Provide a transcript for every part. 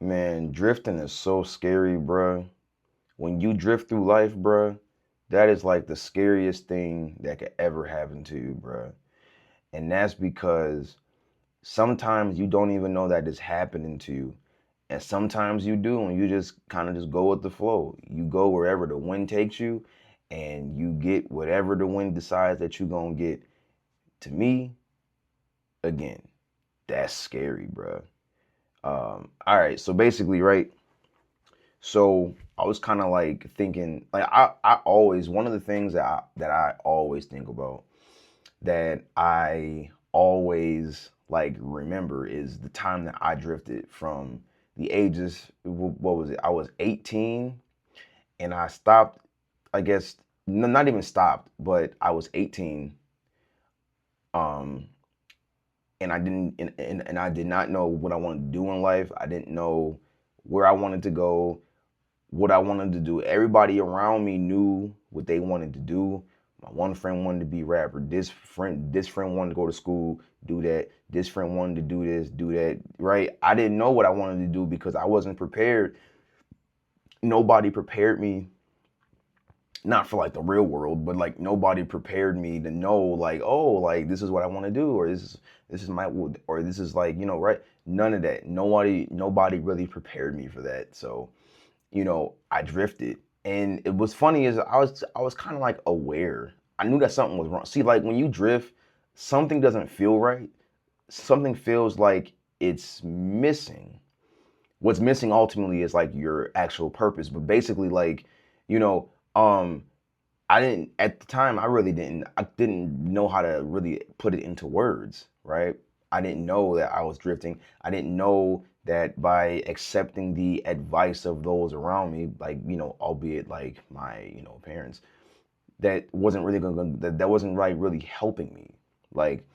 Man, drifting is so scary, bruh. When you drift through life, bruh, that is like the scariest thing that could ever happen to you, bruh. And that's because sometimes you don't even know that it's happening to you. And sometimes you do, and you just kind of just go with the flow. You go wherever the wind takes you, and you get whatever the wind decides that you're gonna get. To me, again, that's scary, bruh. All right, so basically, right? So I was kind of like thinking, like I always one of the things that I always think about that I always like remember is the time that I drifted from the ages. What was it? I was 18 and I stopped. I guess not even stopped, but I was 18. Um, and I didn't and I did not know what I wanted to do in life. I didn't know where I wanted to go, what I wanted to do. Everybody around me knew what they wanted to do. My one friend wanted to be a rapper. This friend wanted to go to school, do that. This friend wanted to do this, do that. Right? I didn't know what I wanted to do because I wasn't prepared. Nobody prepared me, not for like the real world, but like nobody prepared me to know like, oh, like this is what I want to do, or this is my, or this is like, right? None of that. Nobody really prepared me for that. So I drifted. And it was funny is I was kind of like aware. I knew that something was wrong. See, like when you drift, something doesn't feel right. Something feels like it's missing. What's missing ultimately is like your actual purpose. But basically, like, you know, um, I didn't at the time I didn't know how to really put it into words, right? I didn't know that I was drifting. I didn't know that by accepting the advice of those around me, like, albeit like my, parents, that wasn't really going to that wasn't like really helping me. Like,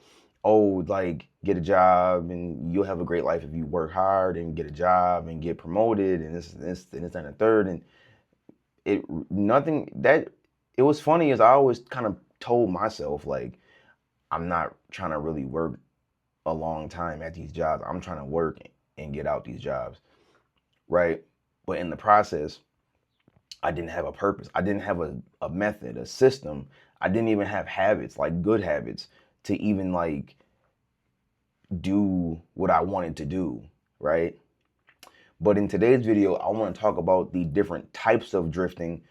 oh, like get a job and you'll have a great life if you work hard and get a job and get promoted and this and the third. And it nothing that it was funny is I always kind of told myself like I'm not trying to really work a long time at these jobs. I'm trying to work and get out these jobs, right? But in the process, I didn't have a purpose. I didn't have a method, a system. I didn't even have habits, like good habits, to even like do what I wanted to do, right? But in today's video, I want to talk about the different types of drifting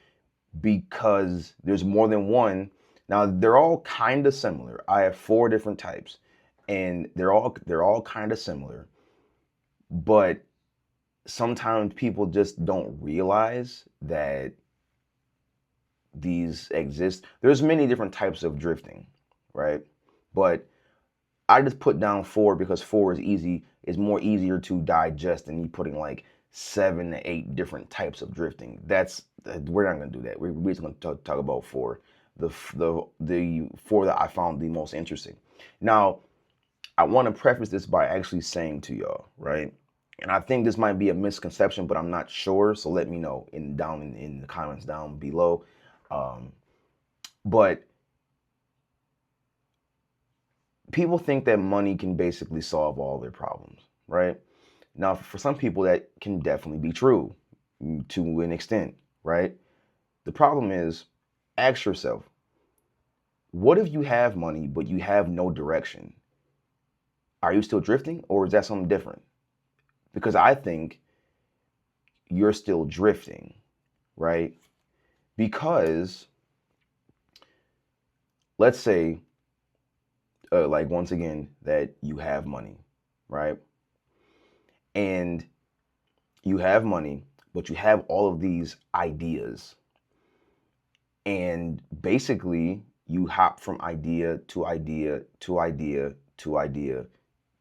because there's more than one. Now they're all kind of similar. I have four different types, and they're all kind of similar. But sometimes people just don't realize that these exist. There's many different types of drifting, right? But I just put down four because four is easy, is more easier to digest than you putting like 7 to 8 different types of drifting. We're not gonna do that. We're just gonna talk about four, the four that I found the most interesting. Now, I want to preface this by actually saying to y'all, right? And I think this might be a misconception, but I'm not sure. So let me know in the comments down below. Um, but people think that money can basically solve all their problems, right? Now, for some people, that can definitely be true to an extent, right? The problem is, ask yourself, what if you have money, but you have no direction? Are you still drifting, or is that something different? Because I think you're still drifting, right? Because let's say, like once again, that you have money, right? And you have money, but you have all of these ideas. And basically, you hop from idea to idea to idea to idea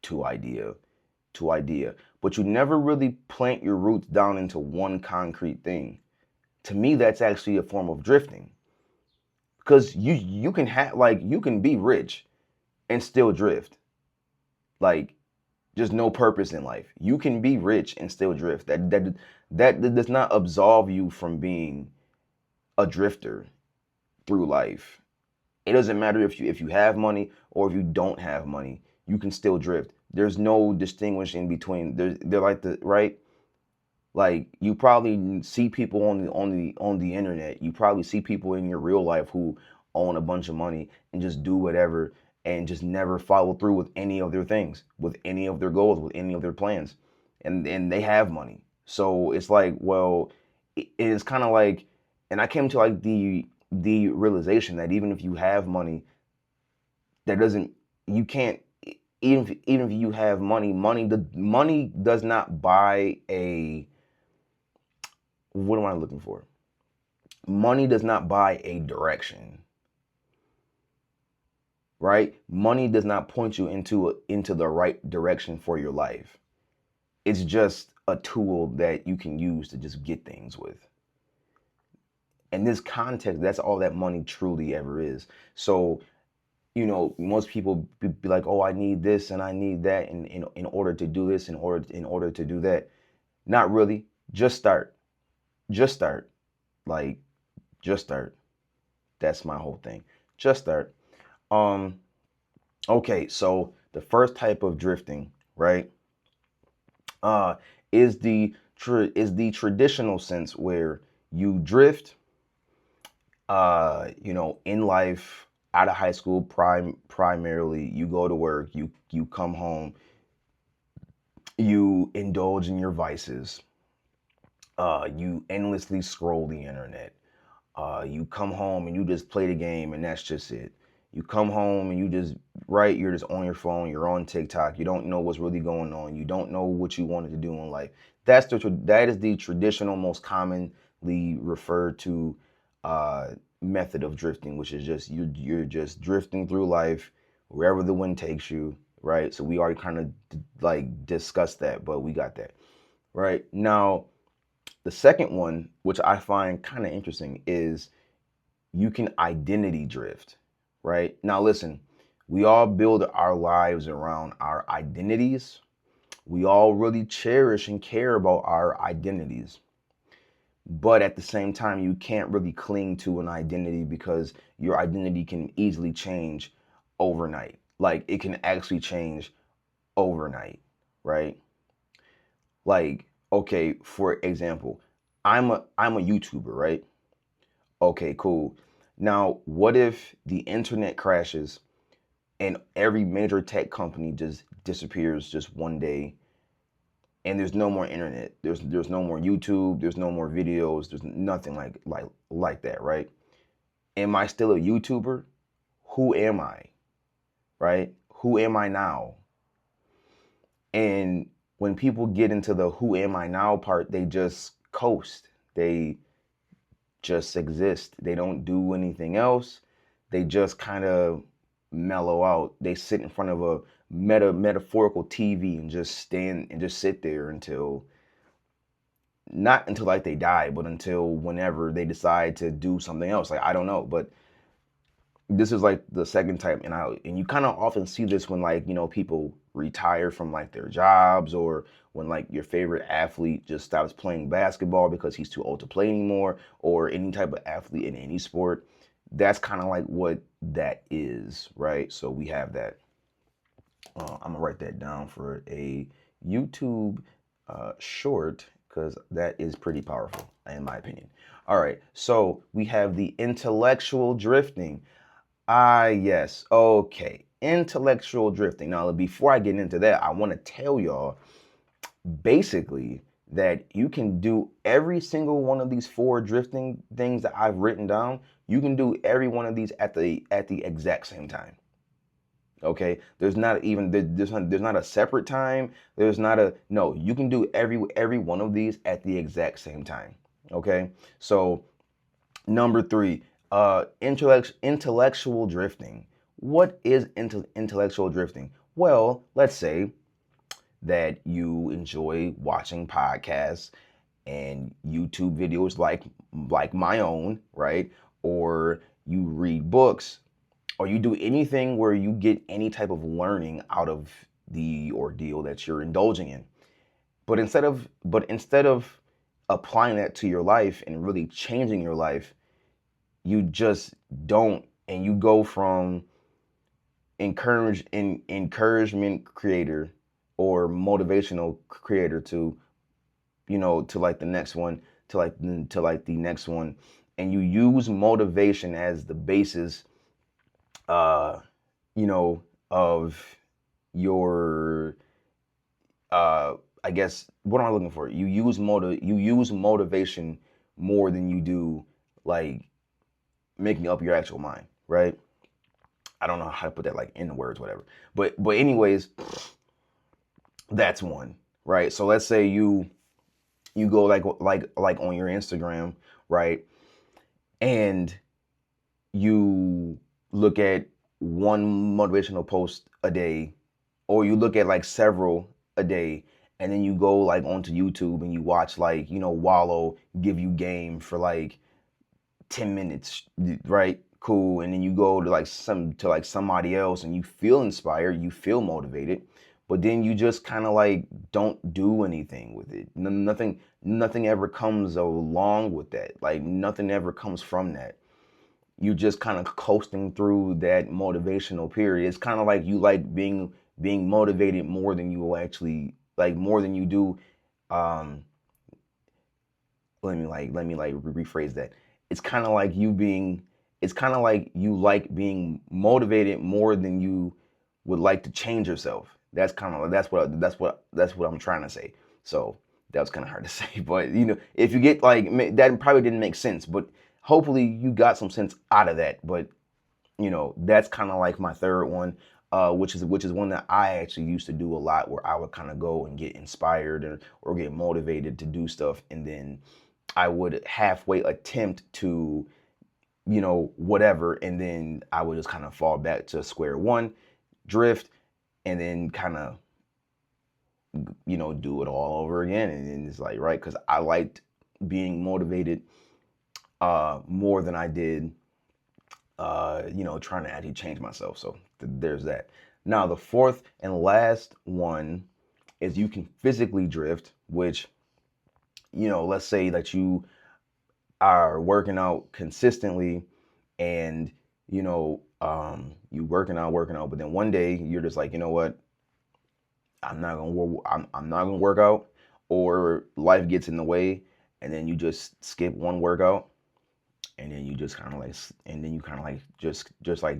to idea to idea, but you never really plant your roots down into one concrete thing. To me, that's actually a form of drifting because you can have like you can be rich and still drift. Like just no purpose in life. You can be rich and still drift. That does not absolve you from being a drifter through life. It doesn't matter if you have money or if you don't have money. You can still drift. There's no distinguishing between. They're like the right. Like you probably see people on the internet. You probably see people in your real life who own a bunch of money and just do whatever and just never follow through with any of their things, with any of their goals, with any of their plans. And they have money. So it's like, well, it is kind of like, and I came to like the realization that even if you have money, that doesn't you can't even if you have money does not buy a, what am I looking for? Money does not buy a direction, right? Money does not point you into the right direction for your life. It's just a tool that you can use to just get things with. In this context, that's all that money truly ever is. So, most people be like, "Oh, I need this and I need that in order to do this, in order to do that." Not really. Just start. Just start. Like, just start. That's my whole thing. Just start. Um, okay, so the first type of drifting, right? Uh, is the traditional sense where you drift, in life, out of high school, primarily, you go to work, you come home, you indulge in your vices, you endlessly scroll the internet. You come home and you just play the game and that's just it. You come home and you're just on your phone, you're on TikTok, you don't know what's really going on, you don't know what you wanted to do in life. That is the traditional, most commonly referred to method of drifting, which is just you're just drifting through life wherever the wind takes you, right? So we already kind of like discussed that, but we got that. Right. Now, the second one, which I find kind of interesting, is you can identity drift, right? Now, listen, we all build our lives around our identities. We all really cherish and care about our identities. But at the same time, you can't really cling to an identity because your identity can easily change overnight. Like it can actually change overnight, right? Like, okay, for example, I'm a YouTuber, right? Okay, cool. Now, what if the internet crashes and every major tech company just disappears just one day and there's no more internet. There's no more YouTube, there's no more videos, there's nothing like that, right? Am I still a YouTuber? Who am I? Right? Who am I now? And when people get into the who am I now part, they just coast. They just exist. They don't do anything else. They just kind of mellow out. They sit in front of a metaphorical TV and just stand and just sit there until, not until like they die, but until whenever they decide to do something else. Like I don't know, but this is like the second type, and you kind of often see this when like people retire from like their jobs, or when like your favorite athlete just stops playing basketball because he's too old to play anymore, or any type of athlete in any sport. That's kind of like what that is, right? So we have that. I'm gonna write that down for a YouTube short because that is pretty powerful in my opinion. All right, so we have the intellectual drifting. Ah, yes. Okay. Intellectual drifting. Now, before I get into that, I want to tell y'all basically that you can do every single one of these four drifting things that I've written down. You can do every one of these at the exact same time. Okay? There's not a separate time. There's not a no, you can do every one of these at the exact same time. Okay? So, number 3, intellectual drifting. What is intellectual drifting? Well, let's say that you enjoy watching podcasts and YouTube videos like my own, right? Or you read books, or you do anything where you get any type of learning out of the ordeal that you're indulging in. But instead of applying that to your life and really changing your life, you just don't, and you go from encouragement creator or motivational creator to to like the next one, to like the next one, and you use motivation as the basis, uh, of your, uh, I guess, what am I looking for? You use motivation more than you do like making up your actual mind, right? I don't know how to put that like in the words, whatever. But anyways, that's one, right? So let's say you go like on your Instagram, right? And you look at one motivational post a day, or you look at like several a day, and then you go like onto YouTube and you watch like, Wallow give you game for like 10 minutes, right? Cool. And then you go to like somebody else and you feel inspired, you feel motivated, but then you just kind of like don't do anything with it. Nothing ever comes along with that. Like nothing ever comes from that. You just kind of coasting through that motivational period. It's kind of like you like being motivated more than you actually like more than you do. um let me rephrase that. It's kind of like it's kind of like you like being motivated more than you would like to change yourself. That's what I'm trying to say. So that was kind of hard to say, but if you get like that probably didn't make sense, but hopefully you got some sense out of that. But that's kind of like my third one, which is one that I actually used to do a lot, where I would kind of go and get inspired or get motivated to do stuff, and then I would halfway attempt to, whatever, and then I would just kind of fall back to square one, drift, and then kind of, do it all over again. And then it's like, right, because I liked being motivated more than I did, trying to actually change myself. So there's that. Now, the fourth and last one is you can physically drift, which, let's say that you are working out consistently, and you working out, but then one day you're just like, you know what, I'm not gonna work out, or life gets in the way, and then you just skip one workout, and then you just kind of like, just like,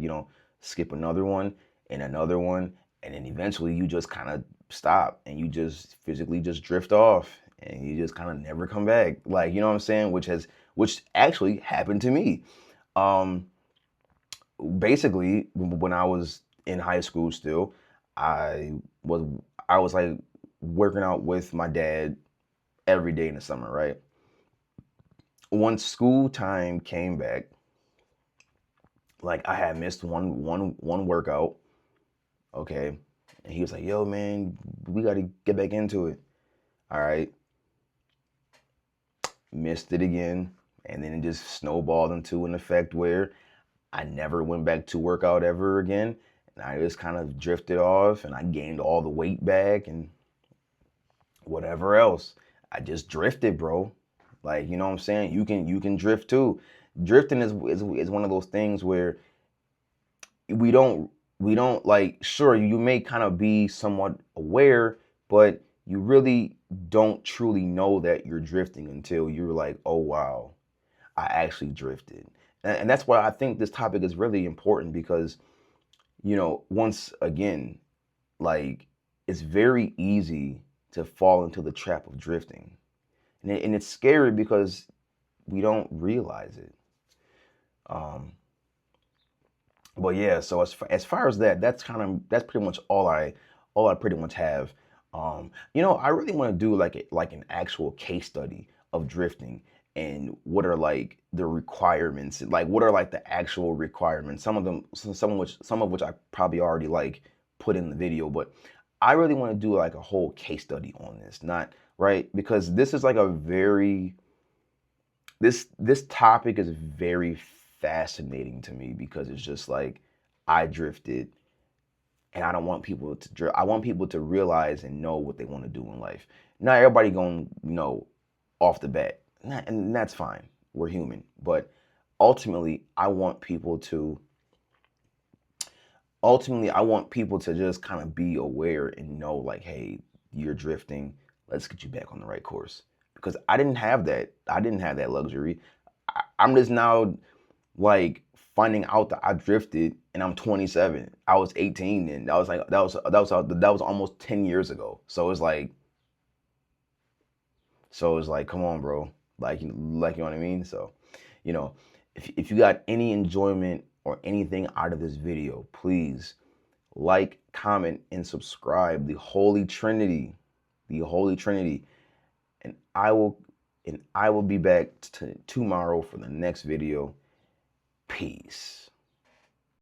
skip another one and another one, and then eventually you just kind of stop, and you just physically just drift off, and you just kind of never come back, like, you know what I'm saying, which actually happened to me. um Basically, when I was in high school still, I was I was like working out with my dad every day in the summer, right? Once school time came back, like I had missed one workout, okay? And he was like, "Yo, man, we got to get back into it." All right, missed it again, and then it just snowballed into an effect where I never went back to work out ever again. And I just kind of drifted off, and I gained all the weight back and whatever else. I just drifted, bro. Like, you know what I'm saying? You can drift too. Drifting is one of those things where we don't we don't like, sure, you may kind of be somewhat aware, but you really don't truly know that you're drifting until you're like, "Oh wow, I actually drifted." And that's why I think this topic is really important, because once again, like, it's very easy to fall into the trap of drifting. And it's scary because we don't realize it. Um, but yeah, so as far as that, that's pretty much all I pretty much have. I really want to do like an actual case study of drifting, and what are like the requirements, like what are like the actual requirements. Some of which I probably already like put in the video, but I really want to do like a whole case study on this, not right, because this is like a very this topic is very fascinating to me, because it's just like I drifted, and I don't want people to drift. I want people to realize and know what they want to do in life. Not everybody going, off the bat, and that's fine. We're human, but ultimately, I want people to just kind of be aware and know, like, hey, you're drifting. Let's get you back on the right course. because I didn't have that. I didn't have that luxury. I'm just now like finding out that I drifted and I'm 27. I was 18 and that was like that was almost 10 years ago. So it's like come on, bro. Like you know what I mean? So, you know, if you got any enjoyment or anything out of this video, please like, comment, and subscribe. The Holy Trinity. The Holy Trinity. And I will be back tomorrow for the next video. Peace.